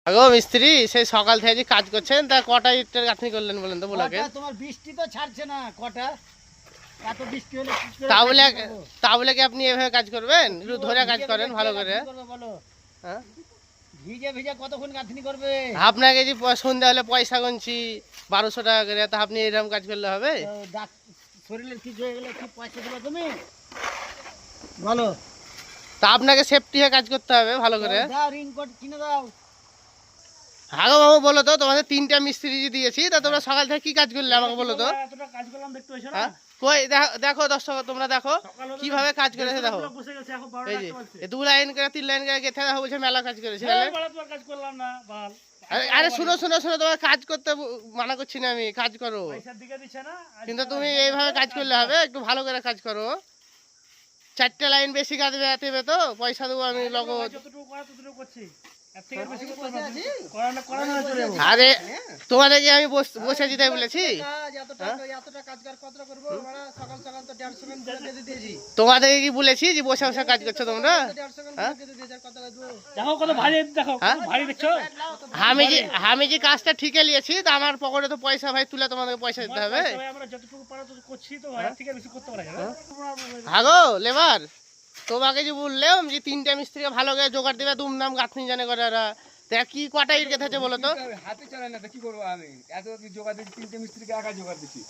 আগো মিস্ত্রি সেই সকাল থেকে যে কাজ করছেন তা কটা ইটের গাঁথনি করলেন বলেন তো বলাকে? তোমার বৃষ্টি তো ছাড়ছে না, কটা এত বৃষ্টি হলে কি করে তাহলে গাঁথনি করবো? তাহলে কি আপনি এভাবে কাজ করবেন? একটু ধরে কাজ ভিজে করেন ভিজে ভালো কে করে। গাঁথনি করবে বলো? হ্যাঁ, ভিজে ভিজে কতক্ষণ গাঁথনি করবে? আপনাকে যে সন্ধ্যা হলে পয়সা গুনছি 1200 টাকা করে, তা আপনি এরকম কাজ করলে হবে? তো শরীরের কিছু হয়ে গেলে কি পয়সা দেবে তুমি বলো? তা আপনাকে সেফটি হয়ে কাজ করতে হবে ভালো করে। দাও রিংকোট কিনে দাও। আগো বাবু বলো তো, তোমাদের 3টা মিস্ত্রি যে দিয়েছি, তা তোমরা সকাল থেকে কি কাজ করলে আমাকে বলো তো? এতটা কাজ করলাম দেখতে হইছো না? হ্যাঁ, কই দেখো দর্শক, তোমরা দেখো সকাল হতে কিভাবে কাজ করেছে দেখো। বসে গেছে এখন 12টা এই যে বাজছে। 2 লাইন করে 3 লাইন করে গেথে দেখো, বলছে মেলা কাজ করেছে। এই বড় তোমার কাজ করলাম না বাল। আরে শুনো, তোমার কাজ করতে মানা করছি না আমি, কাজ করো। পয়সার দিকে দিচ্ছে না। কিন্তু তুমি এইভাবে কাজ করলে হবে? একটু ভালো করে কাজ করো। 4টে লাইন বেশি কাজ বেরাতে তো পয়সা দেবো আমি নগদ। যতটুকু করা ততটুকু করছি। এর থেকে বেশি করতে পারবো না। করা না চলে যাবো। আরে তোমাদেরকে আমি বসে যেতে বলেছি? এতটা কাজ কতটা করবো? সকাল সকাল তো 150 গান করে দিয়ে দিয়েছি। তোমাদেরকে কি বলেছি যে বসে বসে কাজ করছো তোমরা? 150 গান করে দিয়ে দিয়েছি, আর কত লাগবে? দেখো কত ভারী, দেখো হ্যাঁ? কত ভারী দেখছো? আমি যে কাজটা ঠিকই নিয়েছি, তা আমার পকেটে তো পয়সা ভাই তুলে তোমাদেরকে পয়সা দিতে হবে। ভাই আমরা যতটুকু পারা ততটুকু করছি, তো এর থেকে বেশি করতে পারি না। হাগো লেবার, তোমাকে যে বললাম যে 3টে মিস্ত্রিকে ভালো করে জোগাড় দেবে, দুমদাম গাঁথনি জানে করে ওরা। তা কি কটা ইট গেথেছে বলো তো? হাতে চলে না তো কি করবো আমি? এত জোগাড় দিচ্ছি, 3টে মিস্ত্রিকে একা জোগাড় দিচ্ছি।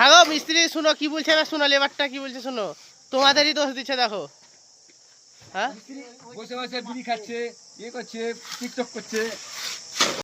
হাগো মিস্ত্রি শুনো কি বলছে, এবার শুনো লেবারটা কি বলছে শুনো। তোমাদেরই দোষ দিচ্ছে দেখো। হ্যাঁ, মিস্ত্রি বসে বসে বিড়ি খাচ্ছে, ইয়ে করছে, টিকটক করছে।